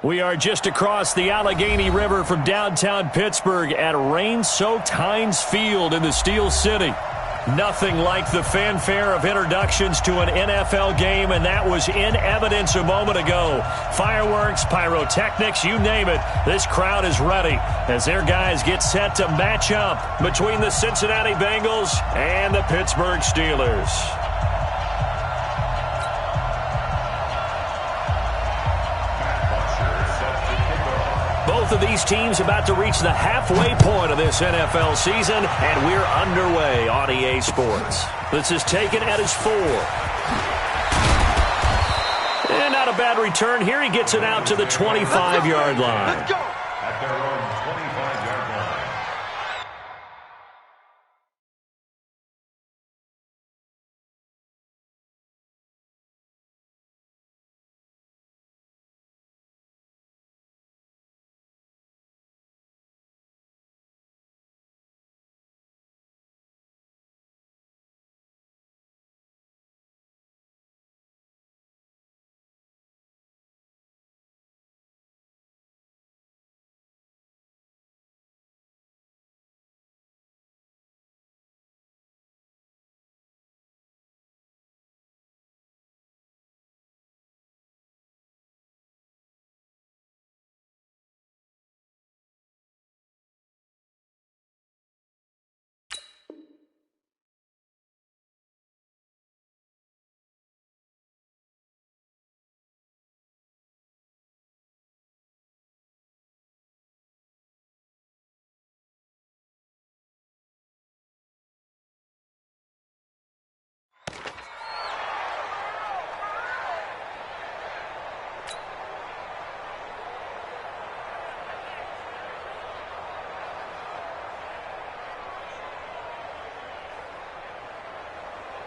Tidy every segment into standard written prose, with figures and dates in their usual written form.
We are just across the Allegheny River from downtown Pittsburgh at rain-soaked Heinz Field in the Steel City. Nothing like the fanfare of introductions to an NFL game, and that was in evidence a moment ago. Fireworks, pyrotechnics, you name it. This crowd is ready as their guys get set to match up between the Cincinnati Bengals and the Pittsburgh Steelers. Both of these teams about to reach the halfway point of this NFL season, and we're underway on EA Sports. This is taken at his 4. And not a bad return here. He gets it out to the 25-yard line. Let's go. At their own 25-yard line.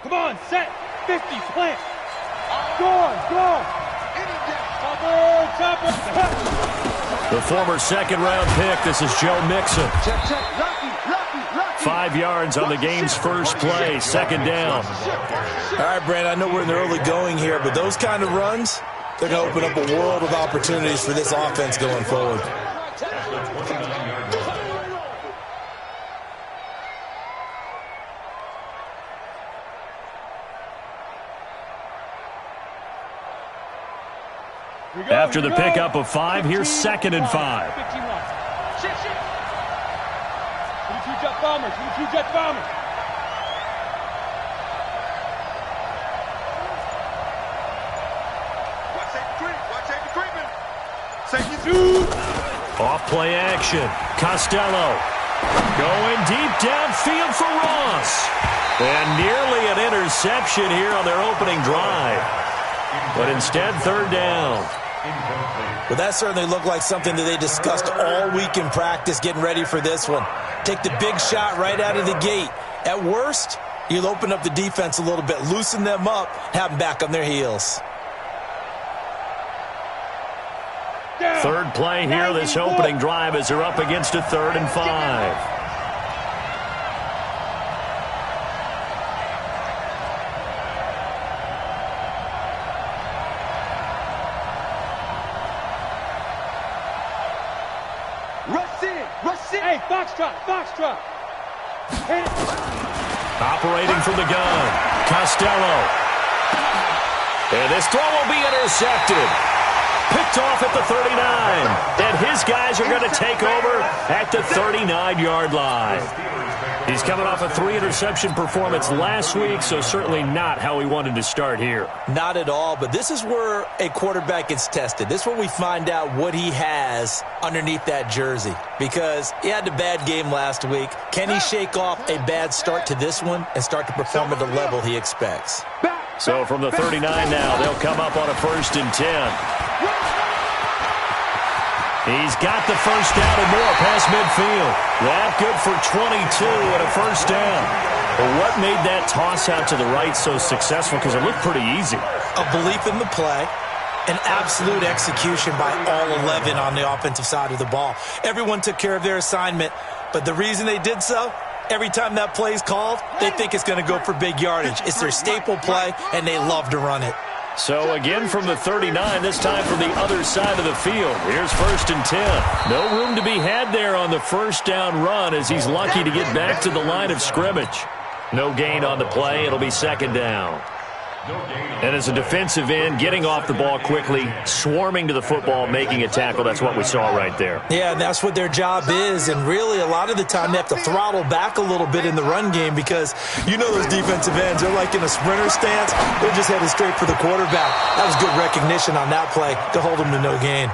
Come on, set, 50, plant. Go on, go. The former second-round pick, this is Joe Mixon. Check, check, lucky. 5 yards on the game's first play, second down. All right, Brand, I know we're in the early going here, but those kind of runs, they're going to open up a world of opportunities for this offense going forward. After the pickup of 5, here's 2nd and 5. 52 Jet Bombers, 52 Jet Bombers. Off play action. Costello going deep downfield for Ross. And nearly an interception here on their opening drive. But instead, 3rd down. Well, that certainly looked like something that they discussed all week in practice getting ready for this one. Take the big shot right out of the gate. At worst, you'll open up the defense a little bit, loosen them up, have them back on their heels. Third play here, this opening drive as they're up against a 3rd and 5. Rush in. Hey, Foxtrot. Hit it. Operating from the gun, Costello. And this throw will be intercepted. Picked off at the 39. And his guys are going to take over at the 39-yard line. He's coming off a 3-interception performance last week, so certainly not how he wanted to start here. Not at all, but this is where a quarterback gets tested. This is where we find out what he has underneath that jersey, because he had a bad game last week. Can he shake off a bad start to this one and start to perform at the level he expects? So from the 39 now, they'll come up on a 1st and 10. He's got the first down and more past midfield. That good for 22 and a 1st down. But what made that toss out to the right so successful? Because it looked pretty easy. A belief in the play, an absolute execution by all 11 on the offensive side of the ball. Everyone took care of their assignment, but the reason they did so, every time that play is called, they think it's going to go for big yardage. It's their staple play, and they love to run it. So again from the 39, this time from the other side of the field. Here's 1st and 10. No room to be had there on the first down run as he's lucky to get back to the line of scrimmage. No gain on the play. It'll be 2nd down. And as a defensive end, getting off the ball quickly, swarming to the football, making a tackle, that's what we saw right there. Yeah, that's what their job is, and really a lot of the time they have to throttle back a little bit in the run game because you know those defensive ends, they're like in a sprinter stance. They're just headed straight for the quarterback. That was good recognition on that play to hold them to no gain.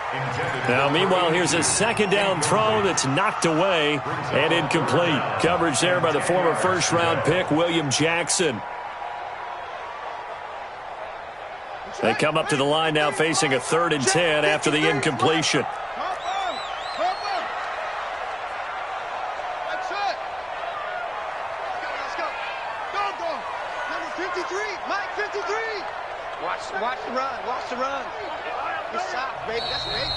Now, meanwhile, here's a 2nd down throw that's knocked away and incomplete. Coverage there by the former first-round pick, William Jackson. They come up to the line now facing a 3rd and 10 after the incompletion. Watch the run. Watch the run.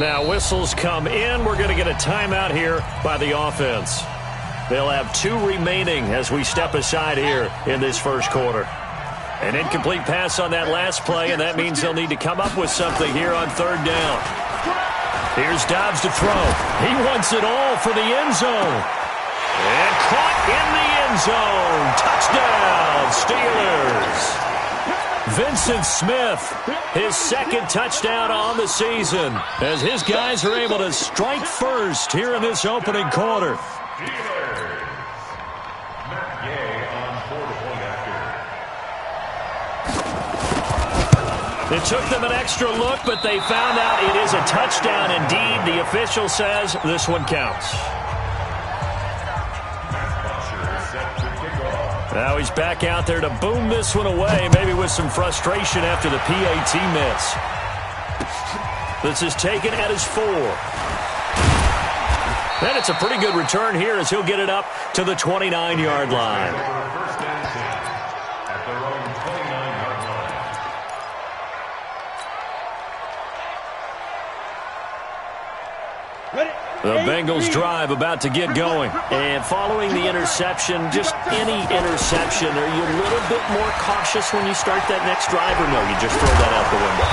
Now whistles come in. We're going to get a timeout here by the offense. They'll have 2 remaining as we step aside here in this first quarter. An incomplete pass on that last play, and that means they'll need to come up with something here on 3rd down. Here's Dobbs to throw. He wants it all for the end zone. And caught in the end zone. Touchdown, Steelers. Vincent Smith, his 2nd touchdown on the season, as his guys are able to strike first here in this opening quarter. It took them an extra look, but they found out it is a touchdown indeed. The official says this one counts. Now he's back out there to boom this one away, maybe with some frustration after the PAT miss. This is taken at his 4. And it's a pretty good return here as he'll get it up to the 29-yard line. The Bengals drive about to get going. And following the interception, just any interception, are you a little bit more cautious when you start that next drive, or no, you just throw that out the window?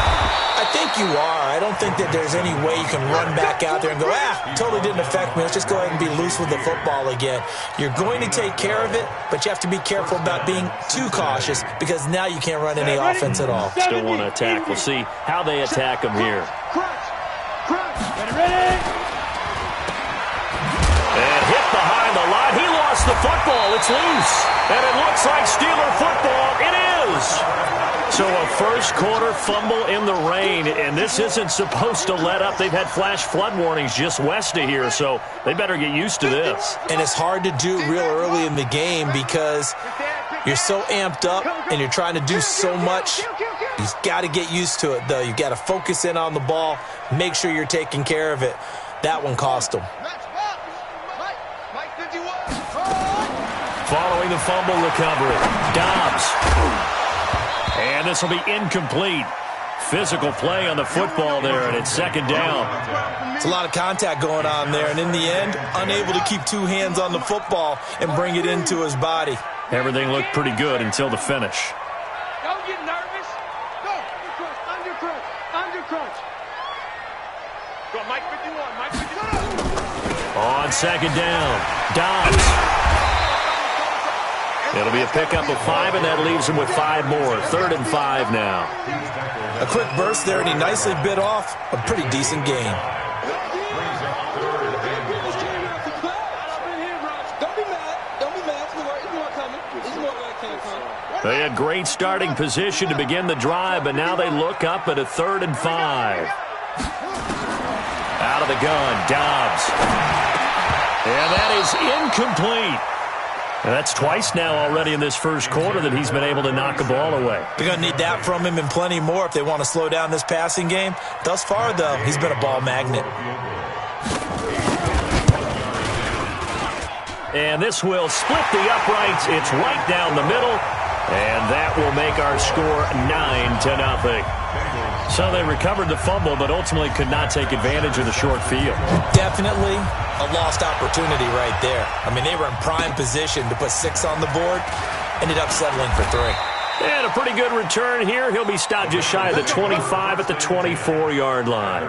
I think you are. I don't think that there's any way you can run back out there and go, totally didn't affect me. Let's just go ahead and be loose with the football again. You're going to take care of it, but you have to be careful about being too cautious because now you can't run any offense at all. Still want to attack. We'll see how they attack them here. Ready? And hit behind the line. He lost the football. It's loose. And it looks like Steeler football. It is. So a first quarter fumble in the rain, and this isn't supposed to let up. They've had flash flood warnings just west of here, so they better get used to this. And it's hard to do real early in the game because you're so amped up and you're trying to do so much. You've got to get used to it, though. You've got to focus in on the ball, make sure you're taking care of it. That one cost them. Following the fumble recovery, Dobbs. And this will be incomplete. Physical play on the football there, and it's 2nd down. It's a lot of contact going on there, and in the end, unable to keep 2 hands on the football and bring it into his body. Everything looked pretty good until the finish. Don't get nervous. Go. Under crunch. Go, Mike 51. On 2nd down, Dobbs. It'll be a pickup of 5, and that leaves him with 5 more. 3rd and 5 now. A quick burst there, and he nicely bit off a pretty decent gain. They had great starting position to begin the drive, but now they look up at a 3rd and 5. Out of the gun, Dobbs. And that is incomplete. And that's twice now already in this first quarter that he's been able to knock a ball away. They're going to need that from him and plenty more if they want to slow down this passing game. Thus far, though, he's been a ball magnet. And this will split the uprights. It's right down the middle. And that will make our score 9-0. So they recovered the fumble, but ultimately could not take advantage of the short field. Definitely a lost opportunity right there. I mean, they were in prime position to put 6 on the board, ended up settling for 3. And a pretty good return here. He'll be stopped just shy of the 25 at the 24-yard line.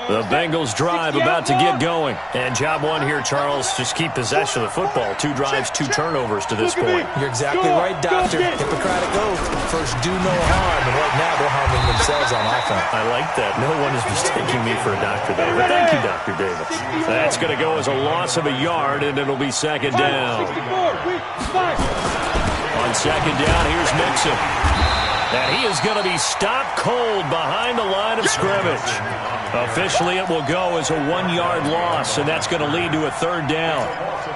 The Bengals drive about to get going. And job one here, Charles, just keep possession of the football. 2 drives, 2 turnovers to this point. You're exactly right, Doctor. Hippocratic oath. First, do no harm. And right now, they're harming themselves on offense. I like that. No one is mistaking me for a Dr. David. Thank you, Dr. David. That's going to go as a loss of a yard, and it'll be second down. On second down, here's Mixon. And he is going to be stopped cold behind the line of scrimmage. Officially, it will go as a 1-yard loss, and that's going to lead to a 3rd down.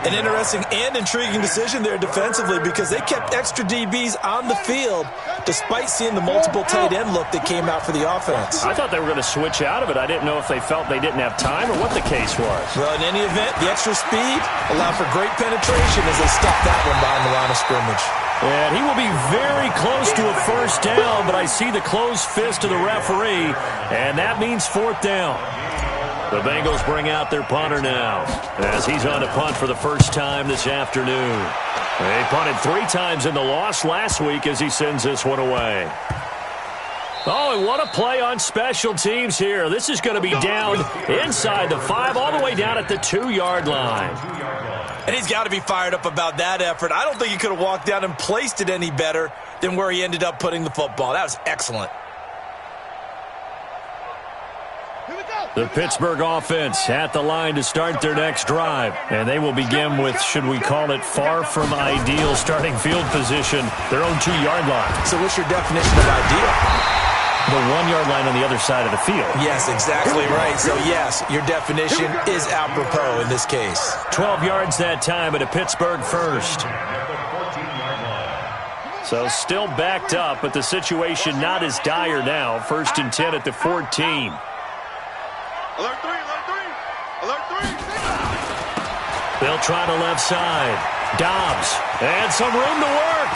An interesting and intriguing decision there defensively because they kept extra DBs on the field despite seeing the multiple tight end look that came out for the offense. I thought they were going to switch out of it. I didn't know if they felt they didn't have time or what the case was. Well, in any event, the extra speed allowed for great penetration as they stopped that one behind the line of scrimmage. And he will be very close to a 1st down, but I see the closed fist of the referee, and that means 4th down. The Bengals bring out their punter now as he's on to punt for the first time this afternoon. They punted 3 times in the loss last week as he sends this one away. Oh, and what a play on special teams here. This is going to be down inside the 5, all the way down at the 2-yard line. And he's got to be fired up about that effort. I don't think he could have walked down and placed it any better than where he ended up putting the football. That was excellent. The Pittsburgh offense at the line to start their next drive. And they will begin with, should we call it, far from ideal starting field position, their own 2-yard line. So what's your definition of ideal? The 1-yard line on the other side of the field. Yes, exactly right. So, yes, your definition is apropos in this case. 12 yards that time at a Pittsburgh 1st. So still backed up, but the situation not as dire now. 1st and 10 at the 14. Alert 3, alert 3, alert 3. They'll try the left side. Dobbs, and some room to work.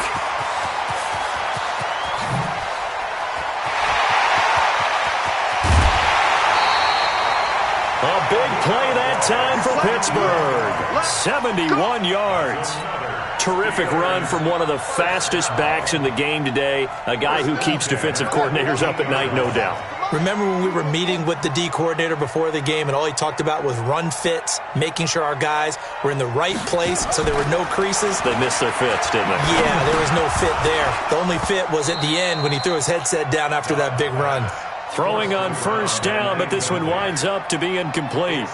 A big play that time for Pittsburgh. 71 yards. Terrific run from one of the fastest backs in the game today. A guy who keeps defensive coordinators up at night, no doubt. Remember when we were meeting with the D coordinator before the game and all he talked about was run fits, making sure our guys were in the right place so there were no creases? They missed their fits, didn't they? Yeah, there was no fit there. The only fit was at the end when he threw his headset down after that big run. Throwing on 1st down, but this one winds up to be incomplete.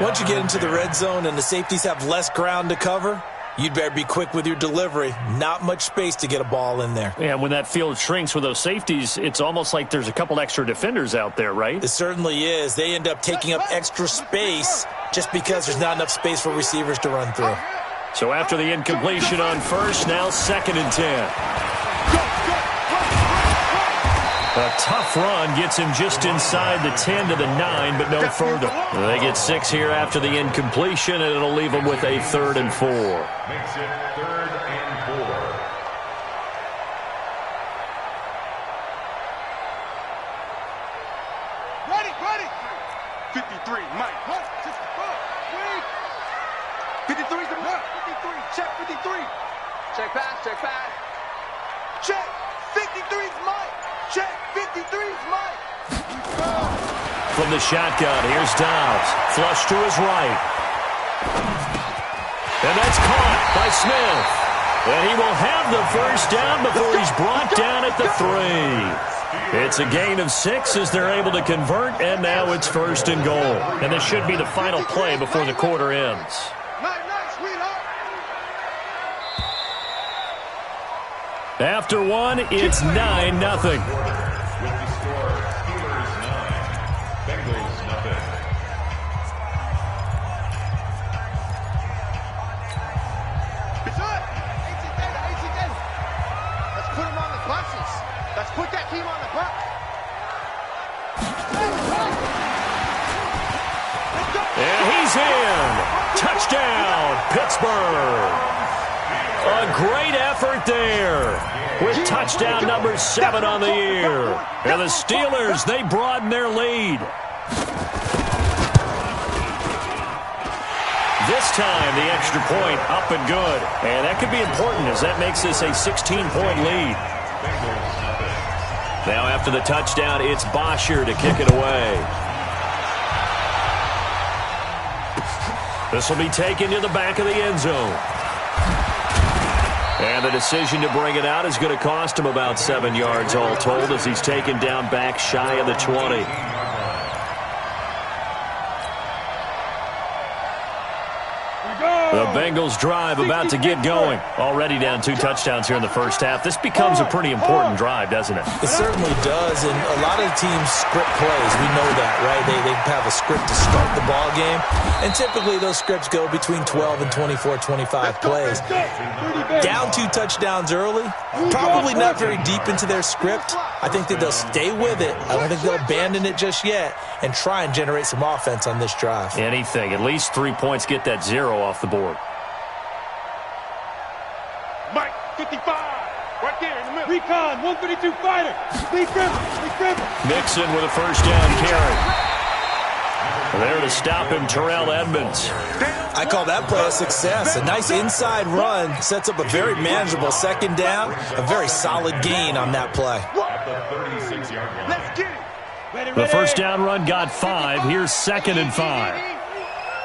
Once you get into the red zone and the safeties have less ground to cover, you'd better be quick with your delivery. Not much space to get a ball in there. Yeah, when that field shrinks with those safeties, it's almost like there's a couple extra defenders out there, right? It certainly is. They end up taking up extra space just because there's not enough space for receivers to run through. So after the incompletion on 1st, now 2nd and 10. A tough run gets him just inside the 10 to the 9, but no further. They get 6 here after the incompletion, and it'll leave them with a 3rd and 4. Makes it 3rd and 4. Ready, ready. 53, Mike. 53's the mark. 53, check 53. Check pass, check pass. Check. 53's Mike. Check, 53's Mike. From the shotgun, here's Dobbs. Flush to his right. And that's caught by Smith. And he will have the 1st down before he's brought down at the 3. It's a gain of 6 as they're able to convert, and now it's 1st and goal. And this should be the final play before the quarter ends. Nice, sweetheart. After 1, it's 9-0. With the score, Steelers 9, Bengals nothing. Let's put him on the buses. Let's put that team on the bus. And he's in. Touchdown, Pittsburgh. A great effort there with touchdown number 7 on the year. And the Steelers, they broaden their lead. This time, the extra point up and good. And that could be important as that makes this a 16-point lead. Now after the touchdown, it's Bosher to kick it away. This will be taken to the back of the end zone. And the decision to bring it out is going to cost him about 7 yards all told as he's taken down back shy of the 20. The Bengals drive about to get going. Already down 2 touchdowns here in the first half. This becomes a pretty important drive, doesn't it? It certainly does, and a lot of the teams script plays. We know that, right? They have a script to start the ball game, and typically those scripts go between 12 and 24, 25 plays. Down 2 touchdowns early, probably not very deep into their script. I think that they'll stay with it. I don't think they'll abandon it just yet and try and generate some offense on this drive. Anything. At least 3 points, get that 0 off the board. Mike, 55, right there in the middle. Recon, 132 fighter. Lee Griffin. Mixon with a first down carry. There to stop him, Terrell Edmonds. I call that play a success. A nice inside run sets up a very manageable second down. A very solid gain on that play. Let's get it. The first down run got 5. Here's 2nd and 5.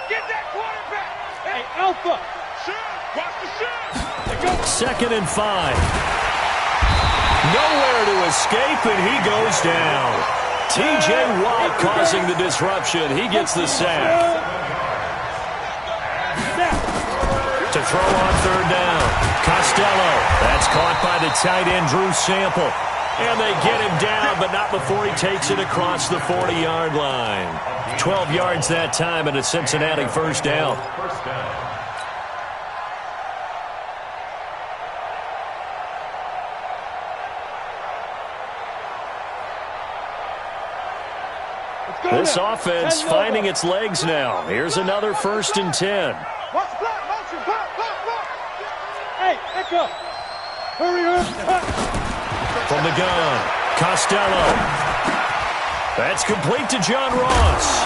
Get that quarterback. Hey, Alpha. Watch the shot. 2nd and 5. Nowhere to escape, and he goes down. T.J. Watt causing the disruption. He gets the sack. To throw on 3rd down. Costello. That's caught by the tight end, Drew Sample. And they get him down, but not before he takes it across the 40-yard line. 12 yards that time, and a Cincinnati first down. This offense finding its legs now. Here's another 1st and 10. Watch block, motion, block. Hey, echo. Hurry. From the gun, Costello. That's complete to John Ross.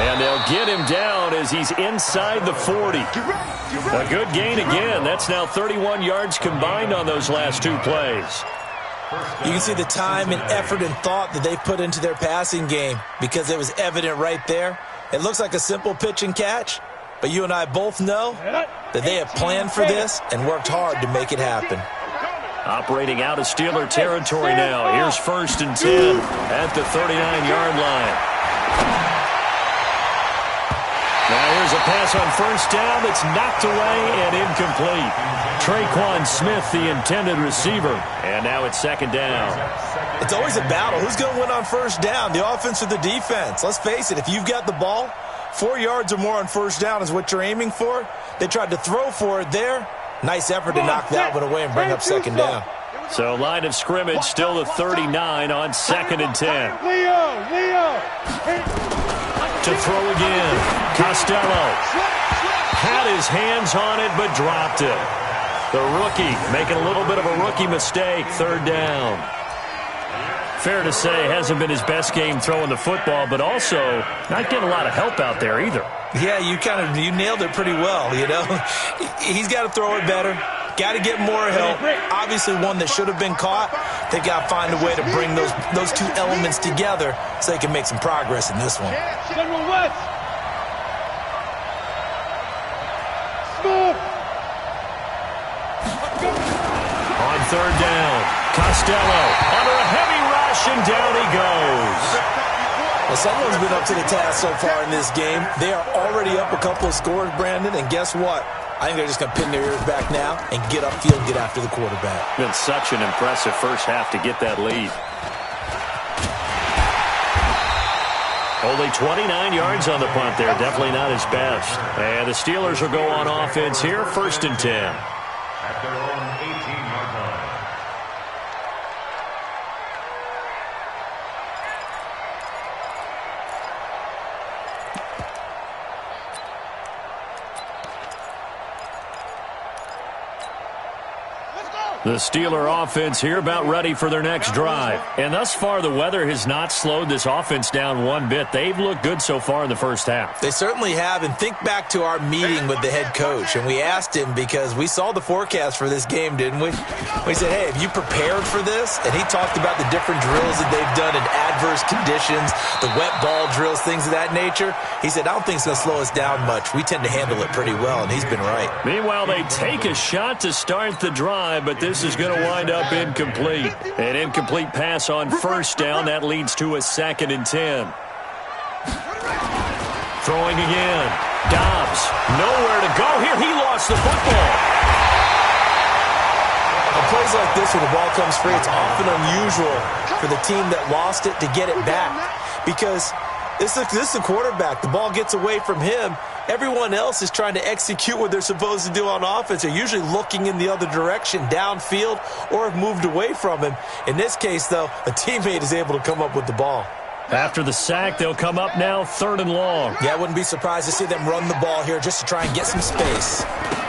And they'll get him down as he's inside the 40. A good gain again. That's now 31 yards combined on those last 2 plays. You can see the time and effort and thought that they put into their passing game because it was evident right there. It looks like a simple pitch and catch, but you and I both know that they have planned for this and worked hard to make it happen. Operating out of Steeler territory now. Here's 1st and 10 at the 39-yard line. Now here's a pass on 1st down that's knocked away and incomplete. Traquan Smith, the intended receiver. And now it's 2nd down. It's always a battle. Who's going to win on 1st down, the offense or the defense? Let's face it, if you've got the ball, 4 yards or more on 1st down is what you're aiming for. They tried to throw for it there. Nice effort to knock that one away and bring up 2nd down. So line of scrimmage still the 39 on 2nd and 10. Leo. To throw again. Costello had his hands on it but dropped it. The rookie making a little bit of a rookie mistake. 3rd down. Fair to say hasn't been his best game throwing the football, but also not getting a lot of help out there either. Yeah, you nailed it pretty well, you know. He's got to throw it better. Got to get more help. Obviously one that should have been caught. They've got to find a way to bring those 2 elements together so they can make some progress in this one. General West. Smooth. On 3rd down, Costello under a heavy rush, and down he goes. Well, someone's been up to the task so far in this game. They are already up a couple of scores, Brandon, and guess what? I think they're just going to pin their ears back now and get upfield, get after the quarterback. Been such an impressive first half to get that lead. Only 29 yards on the punt there. Definitely not his best. And the Steelers will go on offense here. 1st and 10. At their own 18-yard line. The Steeler offense here about ready for their next drive. And thus far, the weather has not slowed this offense down one bit. They've looked good so far in the first half. They certainly have. And think back to our meeting with the head coach. And we asked him, because we saw the forecast for this game, didn't we? We said, hey, have you prepared for this? And he talked about the different drills that they've done in adverse conditions, the wet ball drills, things of that nature. He said, I don't think it's going to slow us down much. We tend to handle it pretty well, and he's been right. Meanwhile, they take a shot to start the drive, but this is going to wind up incomplete. An incomplete pass on first down. That leads to a 2nd and 10. Throwing again. Dobbs, nowhere to go here. He lost the football. On plays like this, when the ball comes free, it's often unusual for the team that lost it to get it back, because this is the quarterback. The ball gets away from him. Everyone else is trying to execute what they're supposed to do on offense. They're usually looking in the other direction, downfield, or have moved away from him. In this case, though, a teammate is able to come up with the ball. After the sack, they'll come up now 3rd and long. Yeah, I wouldn't be surprised to see them run the ball here just to try and get some space.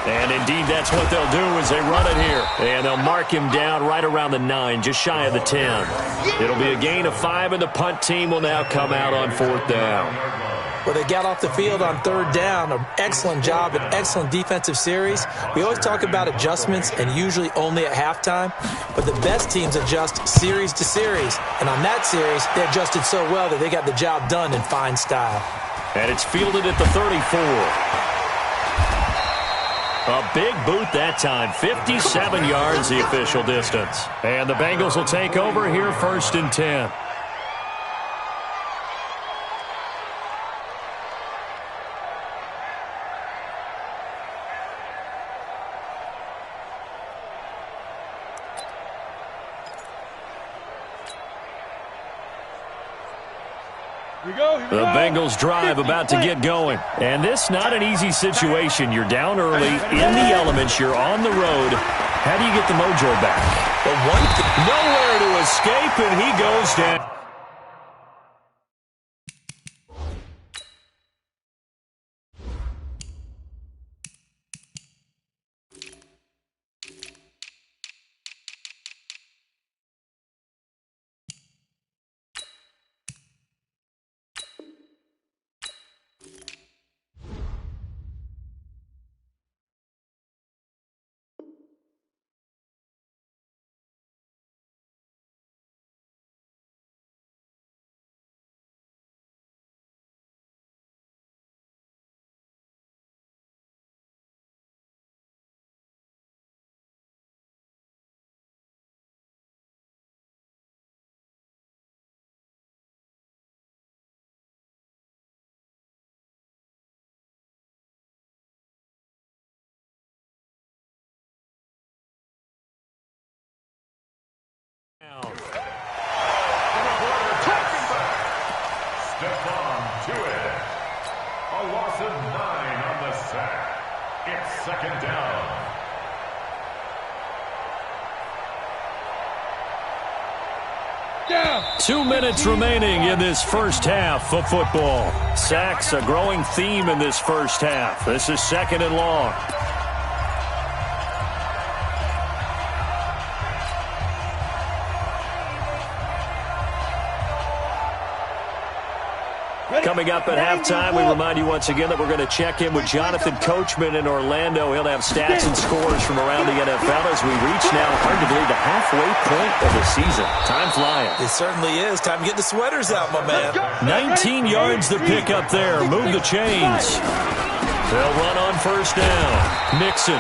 And indeed, that's what they'll do as they run it here. And they'll mark him down right around the 9, just shy of the 10. It'll be a gain of 5, and the punt team will now come out on 4th down. Well, they got off the field on 3rd down. An excellent job, an excellent defensive series. We always talk about adjustments, and usually only at halftime. But the best teams adjust series to series. And on that series, they adjusted so well that they got the job done in fine style. And it's fielded at the 34. A big boot that time. 57 yards the official distance. And the Bengals will take over here 1st and 10. The Bengals drive about to get going. And this not an easy situation. You're down early, in the elements, you're on the road. How do you get the mojo back? Nowhere to escape, and he goes down. A loss of 9 on the sack. It's 2nd down. Yeah. 2 minutes remaining in this first half of football. Sacks, a growing theme in this first half. This is 2nd and long. Coming up at halftime, we remind you once again that we're going to check in with Jonathan Coachman in Orlando. He'll have stats and scores from around the NFL as we reach now, hard to believe, the halfway point of the season. Time flying. It certainly is. Time to get the sweaters out, my man. 19 yards to pick up there. Move the chains. They'll run on 1st down. Mixon.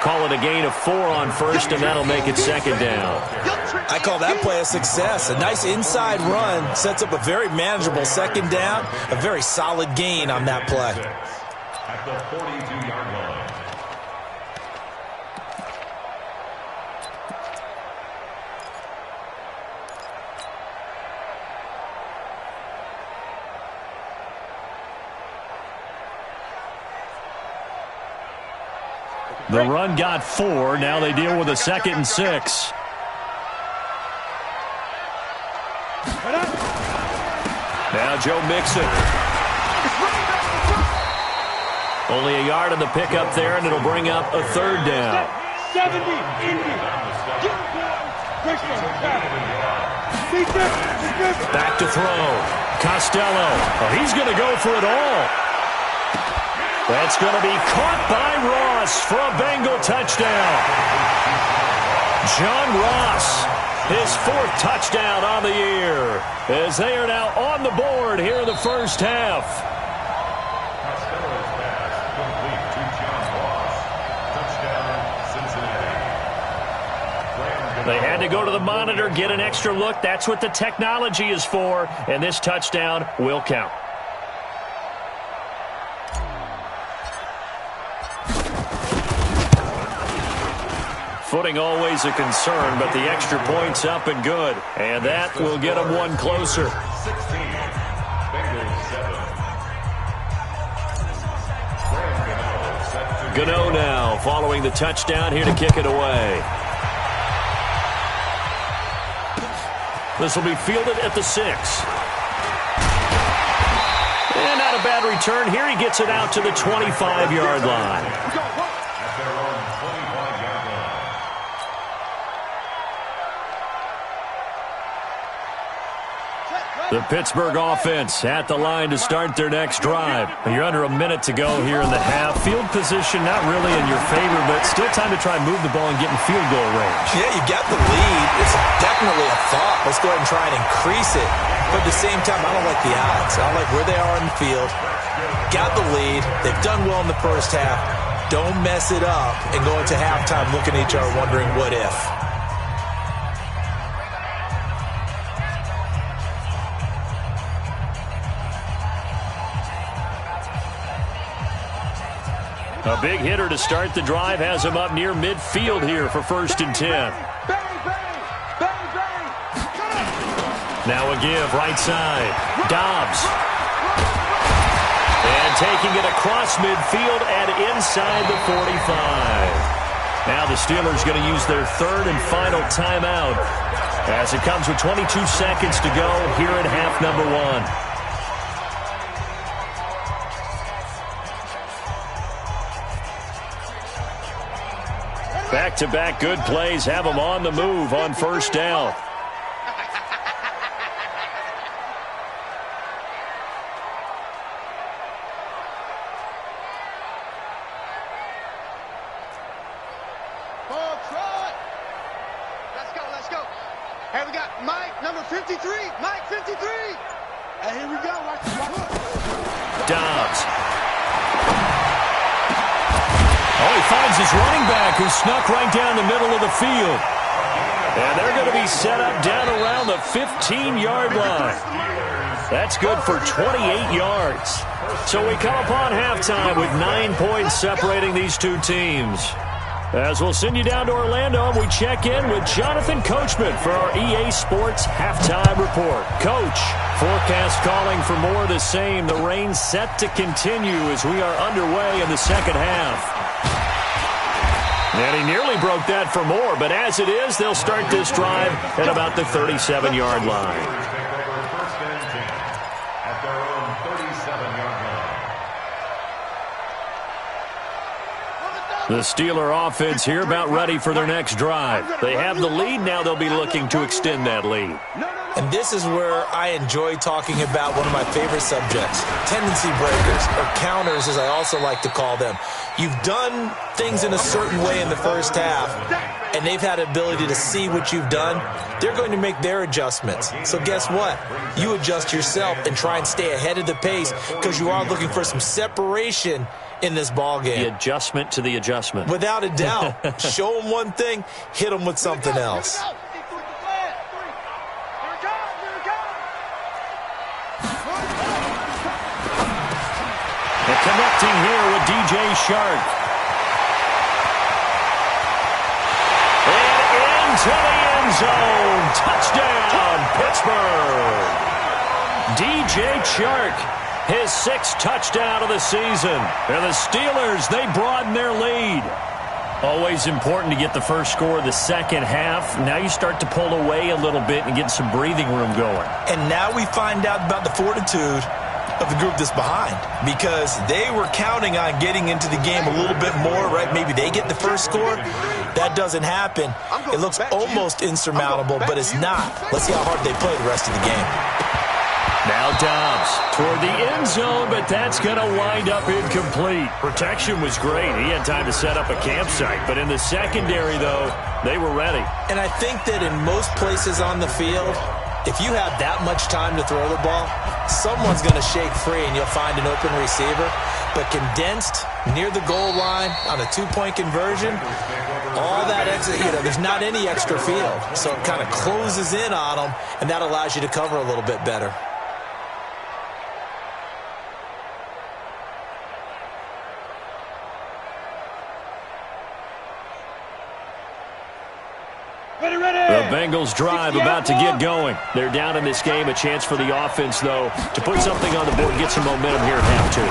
Call it a gain of 4 on 1st, and that'll make it 2nd down. I call that play a success. A nice inside run sets up a very manageable 2nd down. A very solid gain on that play. At the 42-yard line. The run got 4. Now they deal with a 2nd and 6. Now Joe Mixon. Only a yard on the pickup there, and it'll bring up a 3rd down. 70, Indy. Get it, boys. Back to throw. Costello. Oh, he's going to go for it all. That's going to be caught by Ross for a Bengal touchdown. John Ross, his 4th touchdown on the year, as they are now on the board here in the first half. Costello's pass complete to John Ross. Touchdown, Cincinnati. They had to go to the monitor, get an extra look. That's what the technology is for, and this touchdown will count. Footing always a concern, but the extra point's up and good. And that will get them one closer. 16. Bengals 7. Gano now following the touchdown here to kick it away. This will be fielded at the 6. And not a bad return. Here he gets it out to the 25-yard line. At their own 25-yard line. The Pittsburgh offense at the line to start their next drive. You're under a minute to go here in the half. Field position not really in your favor, but still time to try and move the ball and get in field goal range. Yeah, you got the lead. It's definitely a thought. Let's go ahead and try and increase it. But at the same time, I don't like the odds. I don't like where they are on the field. Got the lead. They've done well in the first half. Don't mess it up and go into halftime looking at each other wondering what if. A big hitter to start the drive has him up near midfield here for 1st and 10. Bang, bang, bang, bang. Now a give, right side. Dobbs. And taking it across midfield and inside the 45. Now the Steelers going to use their 3rd and final timeout as it comes with 22 seconds to go here in half number 1. Back-to-back good plays have them on the move on 1st down. Ball trot. Let's go. Hey, we got Mike, number 53. Mike, 53. Hey, here we go. Watch. Dobbs. Oh, he finds his running back who snuck right down the middle of the field. And they're going to be set up down around the 15-yard line. That's good for 28 yards. So we come upon halftime with 9 points separating these two teams. As we'll send you down to Orlando, and we check in with Jonathan Coachman for our EA Sports Halftime Report. Coach, forecast calling for more of the same. The rain set to continue as we are underway in the second half. And he nearly broke that for more, but as it is, they'll start this drive at about the 37-yard line. First and 10 at their own 37-yard line. The Steeler offense here about ready for their next drive. They have the lead. Now they'll be looking to extend that lead. And this is where I enjoy talking about one of my favorite subjects, tendency breakers, or counters as I also like to call them. You've done things in a certain way in the first half, and they've had the ability to see what you've done. They're going to make their adjustments. So guess what? You adjust yourself and try and stay ahead of the pace because you are looking for some separation in this ball game. The adjustment to the adjustment. Without a doubt. Show them one thing, hit them with something else. Connecting here with DJ Shark. And into the end zone. Touchdown, Pittsburgh. DJ Shark, his 6th touchdown of the season. And the Steelers, they broaden their lead. Always important to get the first score of the second half. Now you start to pull away a little bit and get some breathing room going. And now we find out about the fortitude of the group that's behind, because they were counting on getting into the game a little bit more, right? Maybe they get the first score. That doesn't happen. It looks almost insurmountable, but it's not. Let's see how hard they play the rest of the game. Now Dobbs toward the end zone, but that's going to wind up incomplete. Protection was great. He had time to set up a campsite, but in the secondary, though, they were ready. And I think that in most places on the field, if you have that much time to throw the ball, someone's going to shake free and you'll find an open receiver. But condensed near the goal line on a two-point conversion, all that extra, there's not any extra field. So it kind of closes in on them, and that allows you to cover a little bit better. The Bengals drive about to get going. They're down in this game. A chance for the offense, though, to put something on the board, get some momentum here at half two.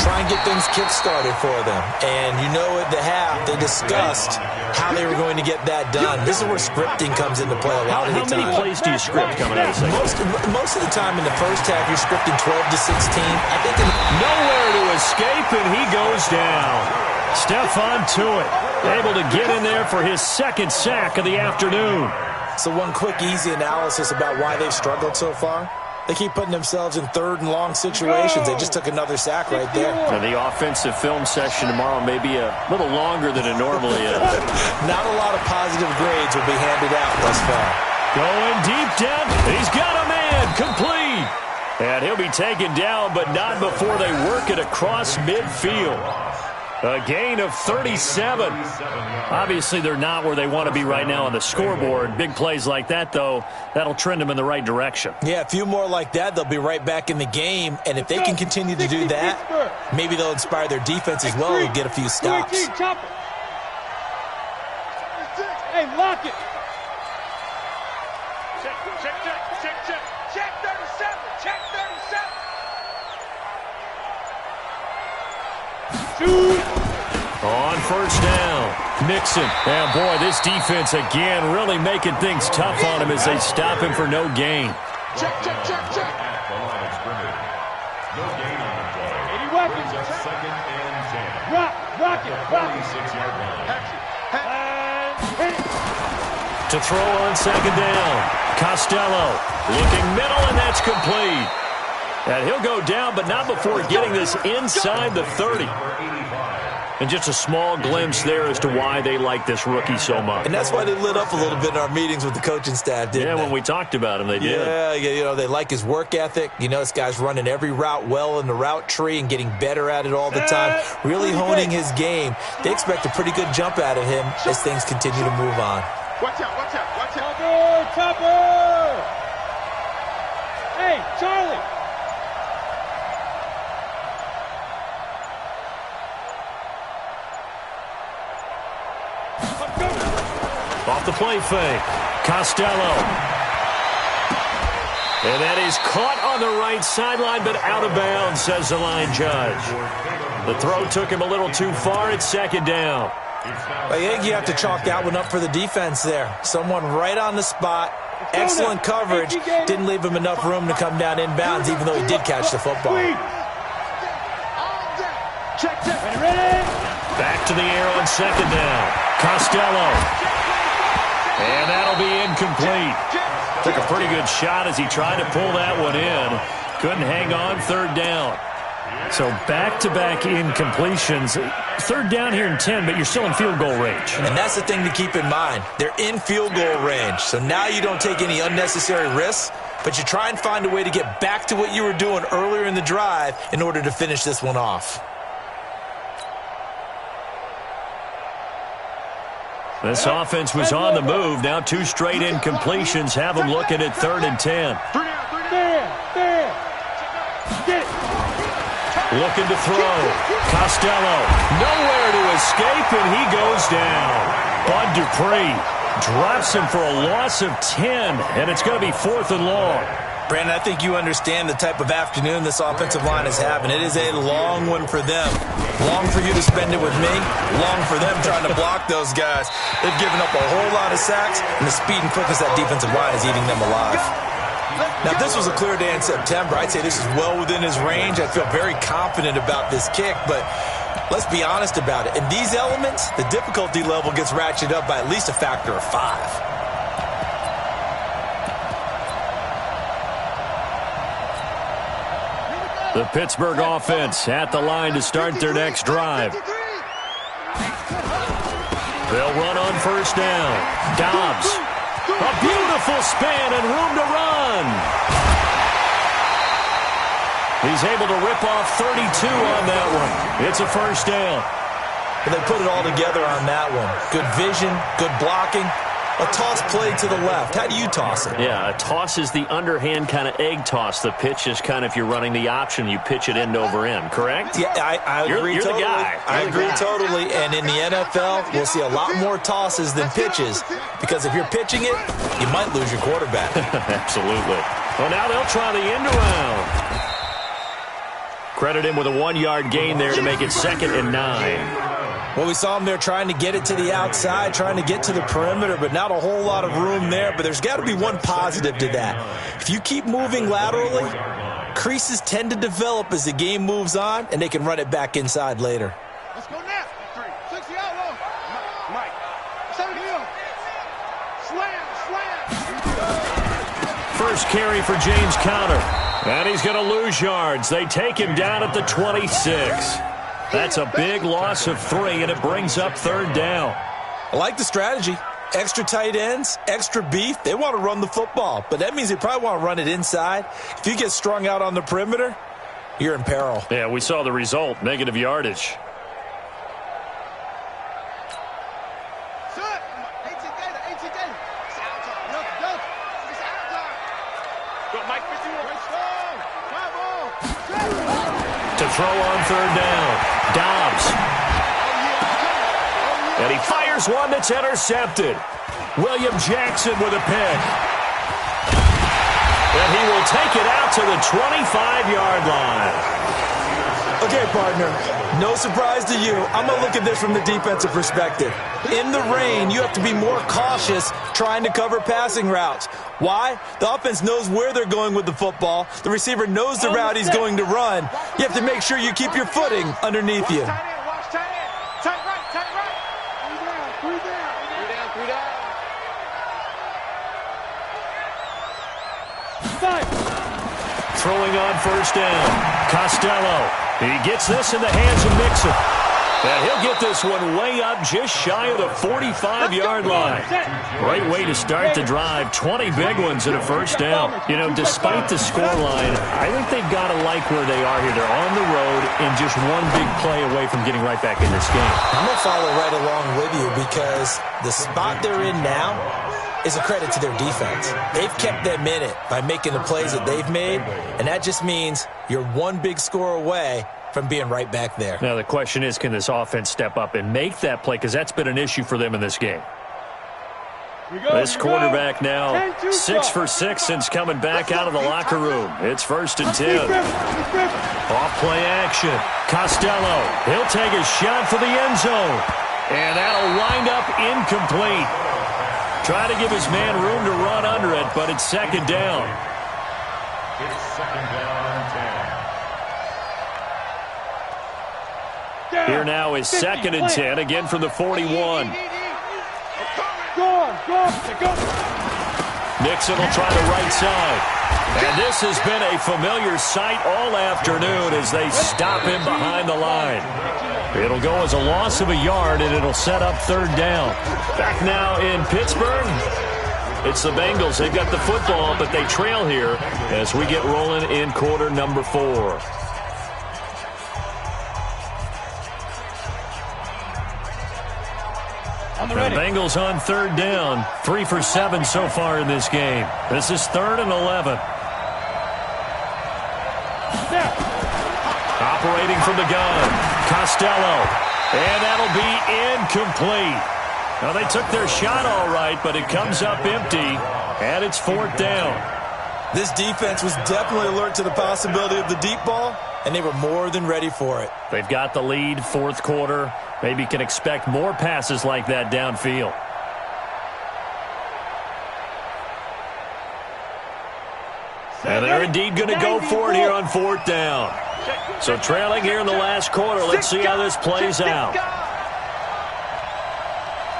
Try and get things kick-started for them. And you know at the half, they discussed how they were going to get that done. This is where scripting comes into play a lot of the time. How many plays do you script coming out of the second? Most of the time in the first half, you're scripting 12 to 16. I think nowhere to escape, and he goes down. Stephon Tuitt able to get in there for his second sack of the afternoon. So one quick, easy analysis about why they've struggled so far. They keep putting themselves in third and long situations. They just took another sack right there. Now the offensive film session tomorrow may be a little longer than it normally is. Not a lot of positive grades will be handed out thus far. Going deep down. He's got a man. Complete. And he'll be taken down, but not before they work it across midfield. A gain of 37. Obviously, they're not where they want to be right now on the scoreboard. Big plays like that, though, that'll trend them in the right direction. Yeah, a few more like that, they'll be right back in the game. And if they can continue to do that, maybe they'll inspire their defense as well and get a few stops. Hey, lock it. Check 37. Check 37. Shoot. On first down, Mixon. And, boy, this defense again really making things tough on him as they stop him for no gain. Check. At the line of scrimmage. No gain on the play. 80 weapons. Just second and 10. Rock it. 46-yard line. To throw on second down, Costello looking middle, and that's complete. And he'll go down, but not before getting this inside the 30. And just a small glimpse there as to why they like this rookie so much. And that's why they lit up a little bit in our meetings with the coaching staff, didn't they? When we talked about him, they did. Yeah, they like his work ethic. This guy's running every route well in the route tree and getting better at it all the time, really honing his game. They expect a pretty good jump out of him as things continue to move on. Watch out. Topper! Hey, Charlie! Off the play fake, Costello. And that is caught on the right sideline, but out of bounds, says the line judge. The throw took him a little too far. It's second down. I think you have to chalk that one up for the defense there. Someone right on the spot. Excellent coverage. Didn't leave him enough room to come down inbounds, even though he did catch the football. Back to the air on second down. Costello. And that'll be incomplete. Took a pretty good shot as he tried to pull that one in. Couldn't hang on, third down. So back-to-back incompletions. Third down here in 10, but you're still in field goal range. And that's the thing to keep in mind. They're in field goal range. So now you don't take any unnecessary risks, but you try and find a way to get back to what you were doing earlier in the drive in order to finish this one off. This offense was on the move. Now two straight incompletions have them looking at 3rd and 10. Looking to throw. Costello. Nowhere to escape, and he goes down. Bud Dupree drops him for a loss of 10, and it's going to be 4th and long. Brandon, I think you understand the type of afternoon this offensive line is having. It is a long one for them. Long for you to spend it with me. Long for them trying to block those guys. They've given up a whole lot of sacks, and the speed and quickness of that defensive line is eating them alive. Now, if this was a clear day in September, I'd say this is well within his range. I feel very confident about this kick, but let's be honest about it. In these elements, the difficulty level gets ratcheted up by at least a factor of 5. The Pittsburgh offense at the line to start their next drive. They'll run on first down. Dobbs. A beautiful spin and room to run. He's able to rip off 32 on that one. It's a first down. And they put it all together on that one. Good vision, good blocking. A toss play to the left. How do you toss it? Yeah, a toss is the underhand kind of egg toss. The pitch is kind of, if you're running the option, you pitch it end over end, correct? Yeah, I agree you're totally. The guy. I agree totally. And in the NFL, we'll see a lot more tosses than pitches, because if you're pitching it, you might lose your quarterback. Absolutely. Well, now they'll try the end around. Credit him with a 1-yard gain there to make it 2nd and 9. Well, we saw him there trying to get it to the outside, trying to get to the perimeter, but not a whole lot of room there. But there's got to be one positive to that. If you keep moving laterally, creases tend to develop as the game moves on, and they can run it back inside later. Let's go now. 60 out low. Mike. Slam. First carry for James Conner. And he's going to lose yards. They take him down at the 26. That's a big loss of 3, and it brings up 3rd down. I like the strategy. Extra tight ends, extra beef. They want to run the football, but that means they probably want to run it inside. If you get strung out on the perimeter, you're in peril. Yeah, we saw the result, negative yardage. To throw on 3rd down. Dobbs. And he fires one that's intercepted. William Jackson with a pick. And he will take it out to the 25-yard line. Okay, partner, no surprise to you. I'm going to look at this from the defensive perspective. In the rain, you have to be more cautious trying to cover passing routes. Why? The offense knows where they're going with the football. The receiver knows the route he's going to run. You have to make sure you keep your footing underneath you. Throwing on first down. Costello. He gets this in the hands of Mixon. And he'll get this one way up just shy of the 45-yard line. Great way to start the drive. 20 big ones and a first down. You know, despite the scoreline, I think they've got to like where they are here. They're on the road and just one big play away from getting right back in this game. I'm going to follow right along with you because the spot they're in now is a credit to their defense. They've kept them in it by making the plays that they've made, and that just means you're one big score away from being right back there. Now the question is, can this offense step up and make that play? Because that's been an issue for them in this game. This quarterback now 6 for 6 since coming back out of the locker room. It's 1st and 10. Off play action. Costello. He'll take a shot for the end zone. And that'll wind up incomplete. Try to give his man room to run under it, but it's 2nd down. It's 2nd down and 10. Here now is 2nd and 10, again from the 41. Nixon will try the right side. And this has been a familiar sight all afternoon as they stop him behind the line. It'll go as a loss of a yard, and it'll set up 3rd down. Back now in Pittsburgh. It's the Bengals. They've got the football, but they trail here as we get rolling in quarter number 4. The Bengals on 3rd down. 3 for 7 so far in this game. This is 3rd and 11. Operating from the gun. Costello. And that'll be incomplete. Now, they took their shot all right, but it comes up empty, and it's 4th down. This defense was definitely alert to the possibility of the deep ball, and they were more than ready for it. They've got the lead, 4th quarter. Maybe can expect more passes like that downfield. And they're indeed going to go for it here on 4th down. So trailing here in the last quarter. Let's see how this plays out.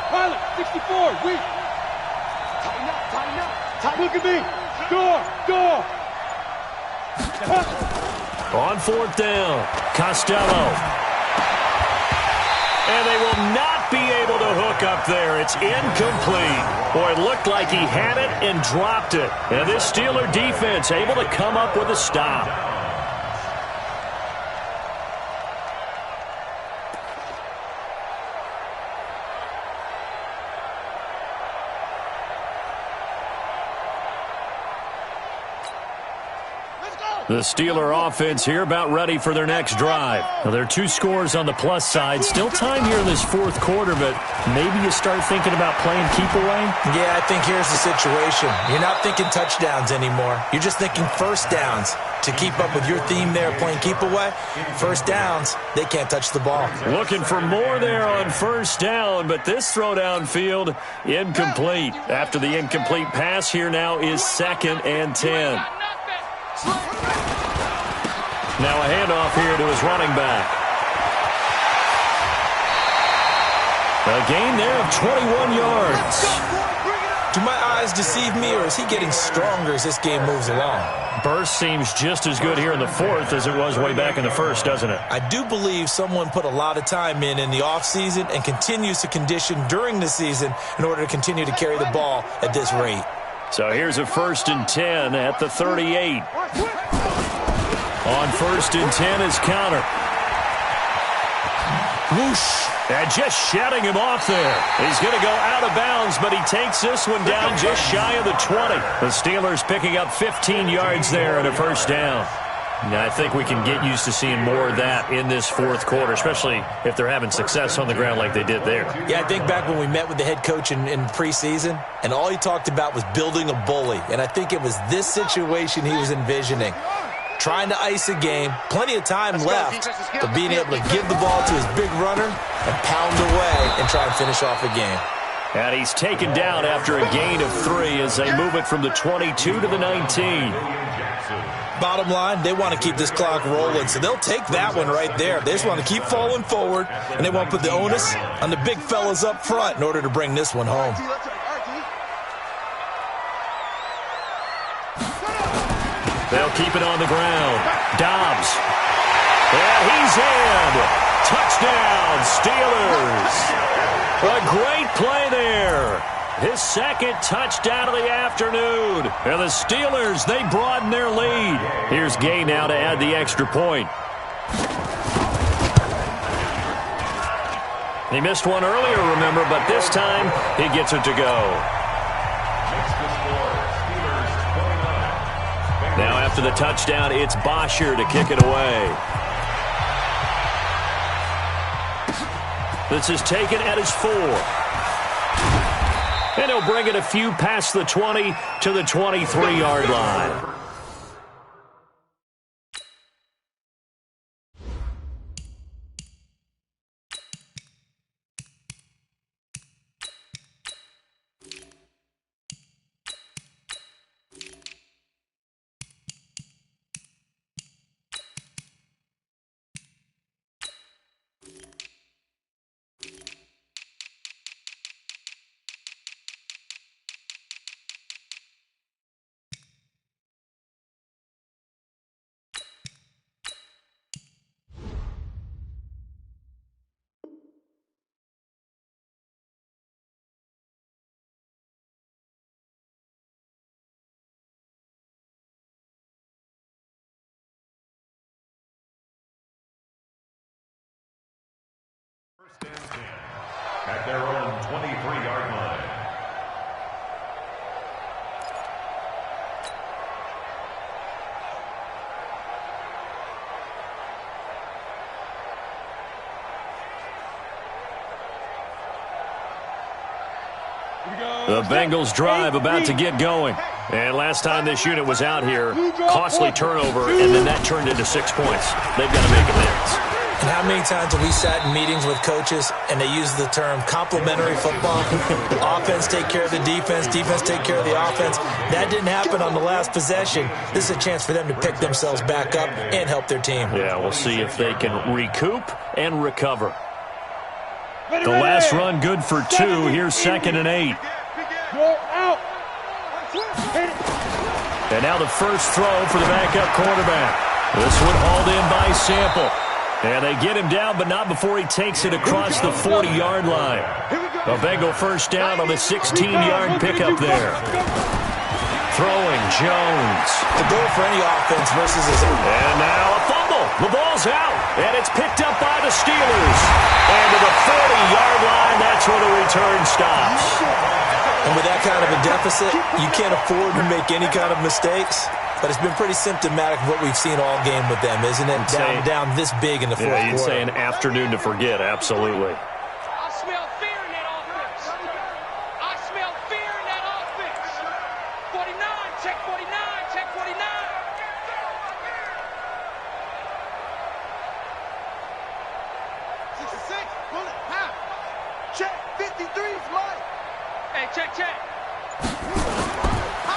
Pilot, 64, weak. Tighten up. Look at me. Door. On 4th down, Costello. And they will not be able to hook up there. It's incomplete. Boy, it looked like he had it and dropped it. And this Steeler defense able to come up with a stop. The Steeler offense here about ready for their next drive. Now, there are 2 scores on the plus side. Still time here in this 4th quarter, but maybe you start thinking about playing keep away? Yeah, I think here's the situation. You're not thinking touchdowns anymore. You're just thinking first downs. To keep up with your theme there, playing keep away, first downs, they can't touch the ball. Looking for more there on 1st down, but this throw downfield, incomplete. After the incomplete pass, here now is 2nd and 10. Now a handoff here to his running back. A gain there of 21 yards. Do my eyes deceive me, or is he getting stronger as this game moves along? Burst seems just as good here in the 4th as it was way back in the 1st, doesn't it? I do believe someone put a lot of time in the offseason and continues to condition during the season in order to continue to carry the ball at this rate. So here's a 1st and 10 at the 38. On 1st and 10 is counter. Whoosh. And just shutting him off there. He's going to go out of bounds, but he takes this one down just shy of the 20. The Steelers picking up 15 yards there and a 1st down. Now, I think we can get used to seeing more of that in this 4th quarter, especially if they're having success on the ground like they did there. Yeah, I think back when we met with the head coach in preseason, and all he talked about was building a bully. And I think it was this situation he was envisioning. Trying to ice a game, plenty of time left, but being able to give the ball to his big runner and pound away and try and finish off the game. And he's taken down after a gain of 3 as they move it from the 22 to the 19. Bottom line, they want to keep this clock rolling, so they'll take that one right there. They just want to keep falling forward, and they want to put the onus on the big fellas up front in order to bring this one home. They'll keep it on the ground. Dobbs. And he's in. Touchdown, Steelers. A great play there. His 2nd touchdown of the afternoon. And the Steelers, they broaden their lead. Here's Gay now to add the extra point. He missed one earlier, remember, but this time he gets it to go. Now after the touchdown, it's Bosher to kick it away. This is taken at his 4. And he'll bring it a few past the 20 to the 23-yard line. First and 10 at their own 23-yard line. The Bengals drive about to get going. And last time this unit was out here, costly turnover, and then that turned into 6 points. They've got to make amends. And how many times have we sat in meetings with coaches and they use the term complementary football? Offense take care of the defense, defense take care of the offense. That didn't happen on the last possession. This is a chance for them to pick themselves back up and help their team. Yeah, we'll see if they can recoup and recover. The last run good for 2. Here's 2nd and 8. And now the first throw for the backup quarterback. This one hauled in by Sample. And they get him down, but not before he takes it across the 40-yard line. A Bengal first down on the 16-yard pickup there. Throwing Jones. The goal for any offense versus his own. And now a fumble. The ball's out, and it's picked up by the Steelers. And to the 40-yard line, that's where the return stops. And with that kind of a deficit, you can't afford to make any kind of mistakes. But it's been pretty symptomatic of what we've seen all game with them, isn't it? Down this big in the fourth quarter. Yeah, you'd say an afternoon to forget, absolutely. I smell fear in that offense. I smell fear in that offense. 49, check 49, check 49. 66, bullet, half. Check, 53's mine. Hey, check.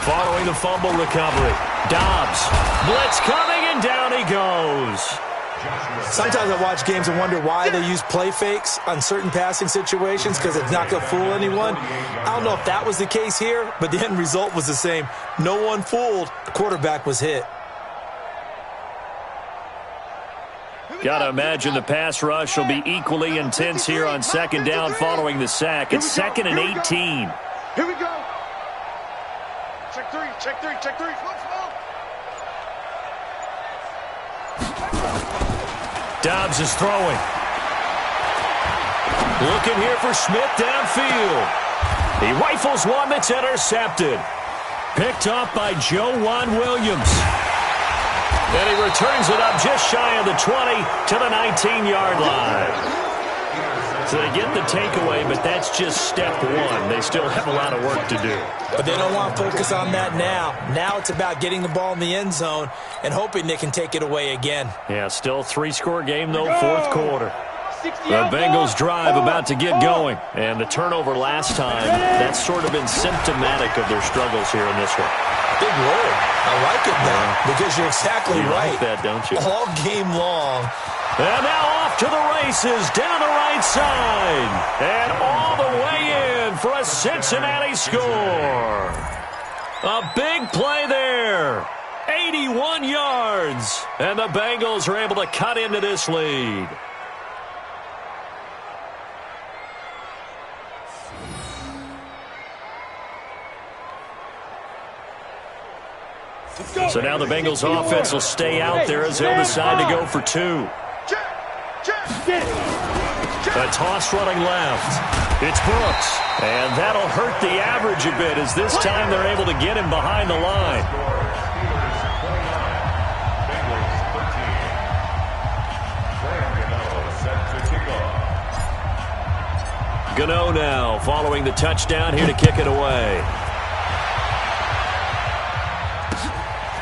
Following the fumble recovery, Dobbs. Blitz coming, and down he goes. Sometimes I watch games and wonder why they use play fakes on certain passing situations, because it's not going to fool anyone. I don't know if that was the case here, but the end result was the same. No one fooled. The quarterback was hit. Got to imagine the pass rush will be equally intense here on 2nd down following the sack. It's 2nd and 18. Here we go. Check three. Smoke. Dobbs is throwing. Looking here for Smith downfield. He rifles one that's intercepted. Picked off by Joejuan Williams. And he returns it up just shy of the 20 to the 19-yard line. So they get the takeaway, but that's just step one. They still have a lot of work to do. But they don't want to focus on that now. Now it's about getting the ball in the end zone and hoping they can take it away again. Yeah, still 3-score game, though, fourth quarter. The Bengals drive about to get going. And the turnover last time, that's sort of been symptomatic of their struggles here in this one. Big word. I like it now because you're exactly right. You like that, don't you? All game long. And now off to the races, down the right side. And all the way in for a Cincinnati score. A big play there. 81 yards. And the Bengals are able to cut into this lead. So now the Bengals offense will stay out there as they'll decide to go for 2. A toss running left. It's Brooks. And that'll hurt the average a bit as this time they're able to get him behind the line. Gano now following the touchdown here to kick it away.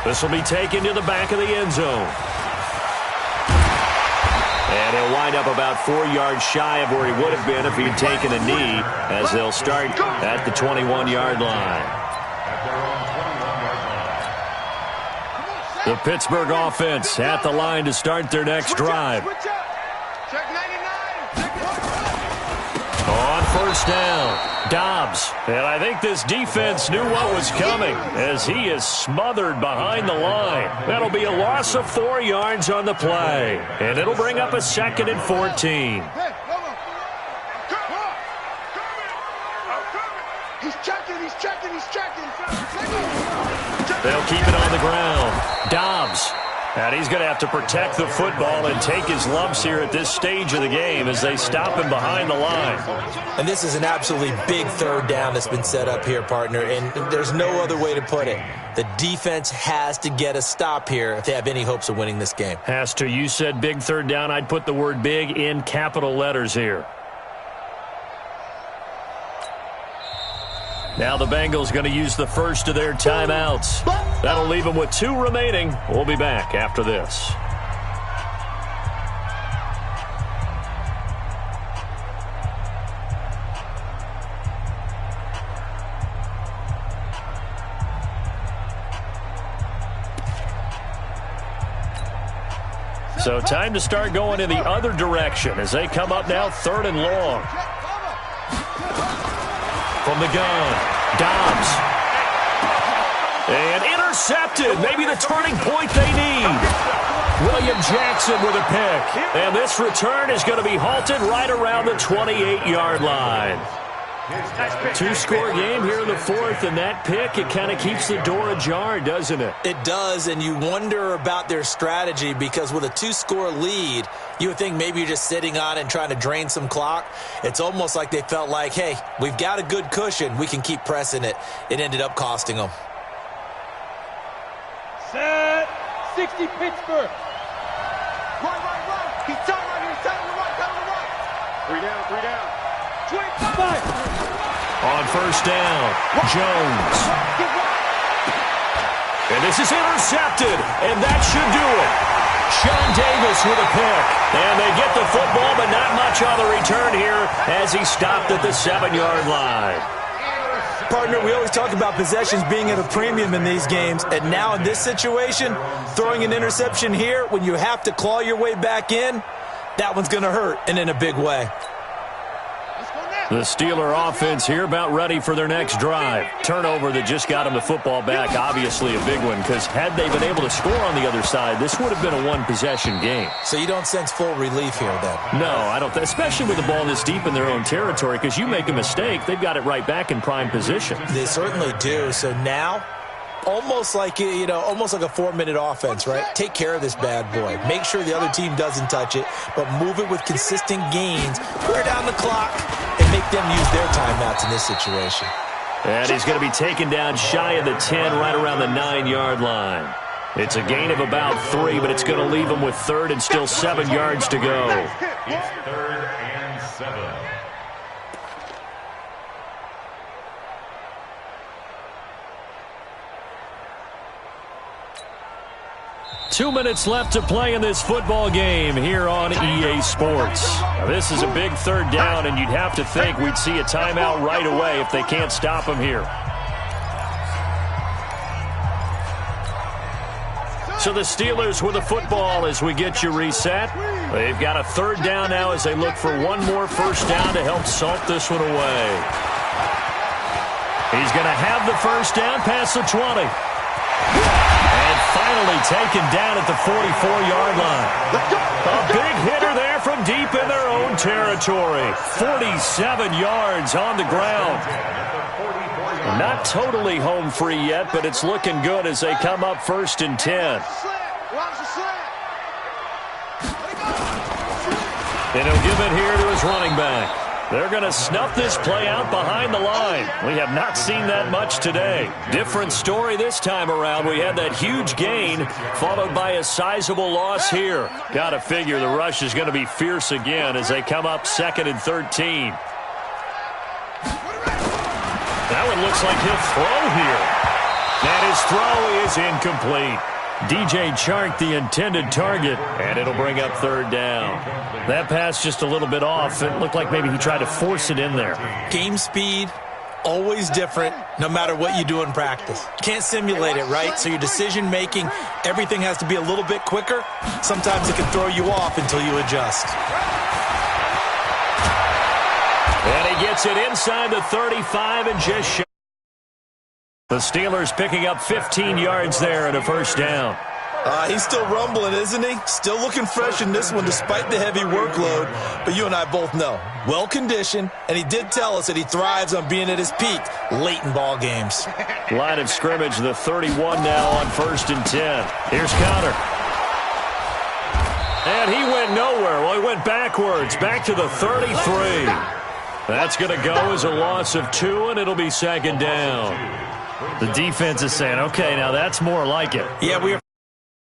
This will be taken to the back of the end zone. And he'll wind up about 4 yards shy of where he would have been if he'd taken a knee, as they'll start at the 21-yard line. The Pittsburgh offense at the line to start their next drive. On first down, Dobbs. And I think this defense knew what was coming as he is smothered behind the line. That'll be a loss of 4 yards on the play. And it'll bring up a 2nd and 14. He's checking. They'll keep it on the ground. Dobbs. And he's going to have to protect the football and take his lumps here at this stage of the game as they stop him behind the line. And this is an absolutely big third down that's been set up here, partner, and there's no other way to put it. The defense has to get a stop here if they have any hopes of winning this game. Has to. You said big third down. I'd put the word big in capital letters here. Now the Bengals going to use the first of their timeouts. That'll leave them with 2 remaining. We'll be back after this. So time to start going in the other direction as they come up now 3rd and long. From the gun, Dobbs. And intercepted. Maybe the turning point they need. William Jackson with a pick. And this return is going to be halted right around the 28-yard line. 2-score game here in the 4th, and that pick, it kind of keeps the door ajar, doesn't it? It does, and you wonder about their strategy because with a 2-score lead, you would think maybe you're just sitting on it and trying to drain some clock. It's almost like they felt like, hey, we've got a good cushion. We can keep pressing it. It ended up costing them. Set. 60 Pittsburgh. Right. He's tight right here. Tight on the right. 3 down. 25. On 1st down, Jones. And this is intercepted, and that should do it. Sean Davis with a pick. And they get the football, but not much on the return here as he stopped at the 7-yard line. Partner, we always talk about possessions being at a premium in these games, and now in this situation, throwing an interception here when you have to claw your way back in, that one's going to hurt, and in a big way. The Steeler offense here about ready for their next drive. Turnover that just got them the football back, obviously a big one, because had they been able to score on the other side, this would have been a one-possession game. So you don't sense full relief here, then? No, I don't, especially with the ball this deep in their own territory, because you make a mistake, they've got it right back in prime position. They certainly do. So now, almost like a 4-minute offense, right? Take care of this bad boy. Make sure the other team doesn't touch it, but move it with consistent gains. Wear down the clock and make them use their timeouts in this situation. And he's going to be taken down shy of the 10, right around the 9-yard line. It's a gain of about 3, but it's going to leave him with 3rd and still 7 yards to go. It's 3rd and 7. 2 minutes left to play in this football game here on EA Sports. Now, this is a big 3rd down, and you'd have to think we'd see a timeout right away if they can't stop him here. So the Steelers with the football as we get you reset. They've got a 3rd down now as they look for one more 1st down to help salt this one away. He's going to have the 1st down past the 20. And finally taken down at the 44-yard line. A big hitter there from deep in their own territory. 47 yards on the ground. Not totally home free yet, but it's looking good as they come up 1st and 10. And he'll give it here to his running back. They're going to snuff this play out behind the line. We have not seen that much today. Different story this time around. We had that huge gain followed by a sizable loss here. Got to figure the rush is going to be fierce again as they come up 2nd and 13. That one looks like he'll throw here. And his throw is incomplete. DJ Chark, the intended target, and it'll bring up 3rd down. That pass just a little bit off. It looked like maybe he tried to force it in there. Game speed, always different, no matter what you do in practice. Can't simulate it, right? So your decision-making, everything has to be a little bit quicker. Sometimes it can throw you off until you adjust. And he gets it inside the 35 and just shy. The Steelers picking up 15 yards there and a 1st down. He's still rumbling, isn't he? Still looking fresh in this one despite the heavy workload. But you and I both know, well-conditioned, and he did tell us that he thrives on being at his peak late in ball games. Line of scrimmage, the 31 now on 1st and 10. Here's Connor. And he went nowhere. Well, he went backwards, back to the 33. That's going to go as a loss of 2, and it'll be 2nd down. The defense is saying, okay, now that's more like it. Yeah, we are